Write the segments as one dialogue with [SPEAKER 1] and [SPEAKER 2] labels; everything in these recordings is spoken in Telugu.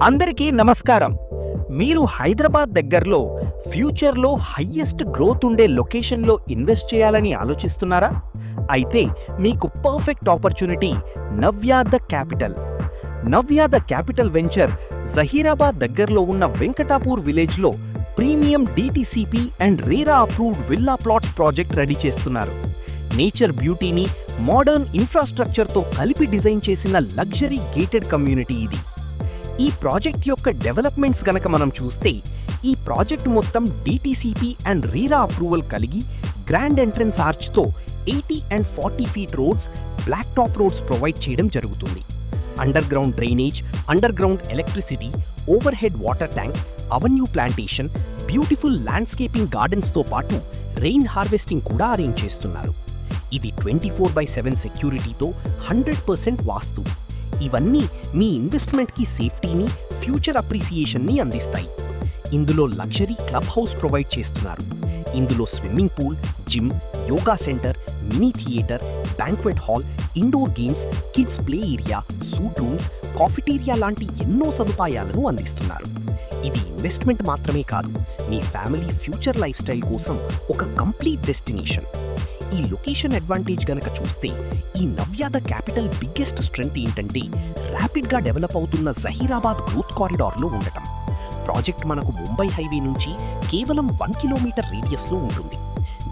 [SPEAKER 1] అందరికీ నమస్కారం. మీరు హైదరాబాద్ దగ్గరలో ఫ్యూచర్లో హయ్యెస్ట్ గ్రోత్ ఉండే లొకేషన్లో ఇన్వెస్ట్ చేయాలని ఆలోచిస్తున్నారా? అయితే మీకు perfect opportunity Navya the capital. Navya the capital venture Zaheerabad దగ్గరలో ఉన్న వెంకటాపూర్ విలేజ్లో premium DTCP and RERA approved villa plots project ready చేస్తున్నారు. నేచర్ బ్యూటీని మోడర్న్ ఇన్ఫ్రాస్ట్రక్చర్తో కలిపి డిజైన్ చేసిన లగ్జరీ గేటెడ్ కమ్యూనిటీ ఇది. ఈ ప్రాజెక్ట్ యొక్క డెవలప్మెంట్స్ గనక మనం చూస్తే, ఈ ప్రాజెక్ట్ మొత్తం డిటిసిపి అండ్ రీరా అప్రూవల్ కలిగి గ్రాండ్ ఎంట్రన్స్ ఆర్చ్తో 80 and 40 feet roads, black top roads provide చేయడం జరుగుతుంది. Underground drainage, underground electricity, overhead water tank, avenue plantation, beautiful landscaping గార్డెన్స్తో పాటు రెయిన్ హార్వెస్టింగ్ కూడా అరేంజ్ చేస్తున్నారు. ఇది 24/7 సెక్యూరిటీతో 100% వాస్తు. ఇవన్నీ మీ ఇన్వెస్ట్మెంట్కి సేఫ్టీని, ఫ్యూచర్ అప్రిసియేషన్ని అందిస్తాయి. ఇందులో లగ్జరీ క్లబ్ హౌస్ ప్రొవైడ్ చేస్తున్నారు. ఇందులో swimming pool, gym, yoga centre, mini theatre, banquet hall, indoor games, kids play area, suite rooms, cafeteria లాంటి ఎన్నో సదుపాయాలను అందిస్తున్నారు. ఇది ఇన్వెస్ట్మెంట్ మాత్రమే కాదు, మీ ఫ్యామిలీ ఫ్యూచర్ లైఫ్ స్టైల్ కోసం ఒక కంప్లీట్ డెస్టినేషన్. ఈ లొకేషన్ అడ్వాంటేజ్ గనక చూస్తే, ఈ Navya the capital biggest strength ఏంటంటే ర్యాపిడ్గా డెవలప్ అవుతున్న జహీరాబాద్ గ్రోత్ కారిడార్లో ఉండటం. ప్రాజెక్ట్ మనకు ముంబై హైవే నుంచి కేవలం 1 కిలోమీటర్ రేడియస్లో ఉంటుంది.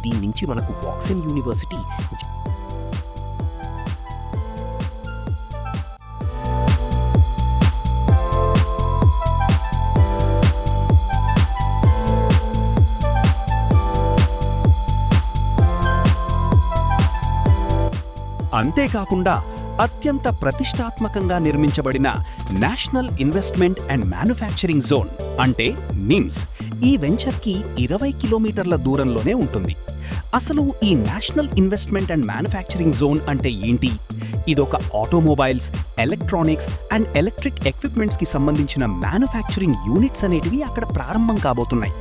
[SPEAKER 1] దీని నుంచి మనకు వాక్సన్ యూనివర్సిటీ, అంతేకాకుండా అత్యంత ప్రతిష్టాత్మకంగా నిర్మించబడిన national investment and manufacturing zone అంటే నిమ్స్ ఈ వెంచర్కి 20 కిలోమీటర్ల దూరంలోనే ఉంటుంది. అసలు ఈ national investment and manufacturing zone అంటే ఏంటి? ఇదొక ఆటోమొబైల్స్, ఎలక్ట్రానిక్స్ అండ్ ఎలక్ట్రిక్ ఎక్విప్మెంట్స్కి సంబంధించిన మ్యానుఫ్యాక్చరింగ్ యూనిట్స్ అనేటివి అక్కడ ప్రారంభం కాబోతున్నాయి.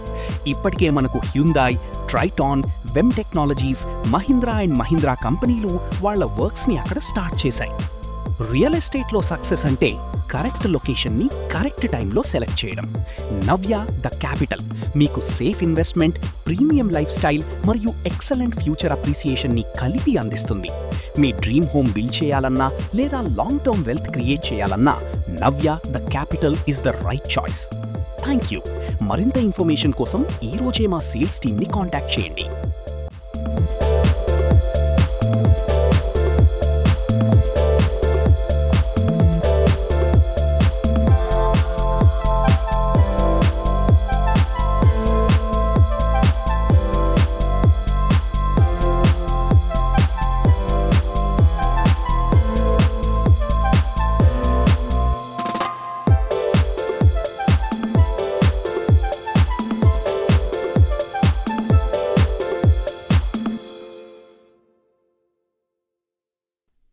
[SPEAKER 1] ఇప్పటికే మనకు Hyundai, Triton, వెమ్ technologies, Mahindra and Mahindra కంపెనీలు వాళ్ళ వర్క్స్ని అక్కడ స్టార్ట్ చేశాయి. రియల్ ఎస్టేట్లో సక్సెస్ అంటే కరెక్ట్ లొకేషన్ని కరెక్ట్ టైంలో సెలెక్ట్ చేయడం. నవ్య ద క్యాపిటల్ మీకు safe investment, premium life style మరియు ఎక్సలెంట్ ఫ్యూచర్ అప్రిసియేషన్ని కలిపి అందిస్తుంది. మీ డ్రీమ్ హోమ్ బిల్డ్ చేయాలన్నా లేదా లాంగ్ టర్మ్ వెల్త్ క్రియేట్ చేయాలన్నా Navya the capital is the right choice. Thank you. మరింత ఇన్ఫర్మేషన్ కోసం ఈరోజే మా సేల్స్ టీమ్ని కాంటాక్ట్ చేయండి.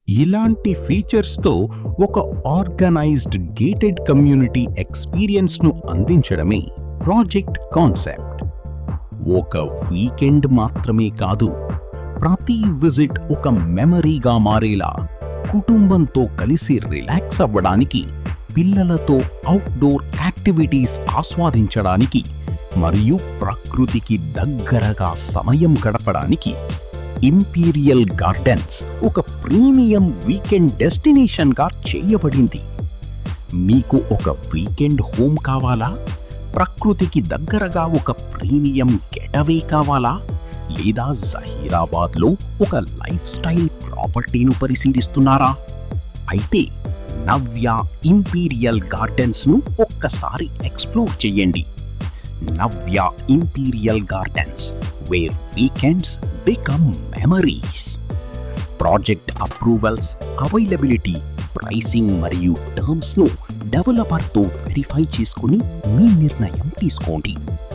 [SPEAKER 2] ఇలాంటి ఫీచర్స్తో ఒక ఆర్గనైజ్డ్ గేటెడ్ కమ్యూనిటీ ఎక్స్పీరియన్స్ను అందించడమే ప్రాజెక్ట్ కాన్సెప్ట్. ఒక వీకెండ్ మాత్రమే కాదు, ప్రతి విజిట్ ఒక మెమరీగా మారేలా, కుటుంబంతో కలిసి రిలాక్స్ అవ్వడానికి, పిల్లలతో అవుట్డోర్ యాక్టివిటీస్ ఆస్వాదించడానికి మరియు ప్రకృతికి దగ్గరగా సమయం గడపడానికి ఇంపీరియల్ గార్డెన్స్ ఒక ప్రీమియం వీకెండ్ డెస్టినేషన్గా చేయబడింది. మీకు ఒక వీకెండ్ హోమ్ కావాలా? ప్రకృతికి దగ్గరగా ఒక ప్రీమియం గెటవే కావాలా? లేదా జహీరాబాద్లో ఒక లైఫ్ స్టైల్ ప్రాపర్టీను పరిశీలిస్తున్నారా? అయితే నవ్య ఇంపీరియల్ గార్డెన్స్ను ఒక్కసారి ఎక్స్ప్లోర్ చేయండి. Navya imperial gardens, where weekends become memories. Project approvals, availability, pricing మరియు టర్మ్స్ను డెవలపర్తో వెరిఫై చేసుకుని మీ నిర్ణయం తీసుకోండి.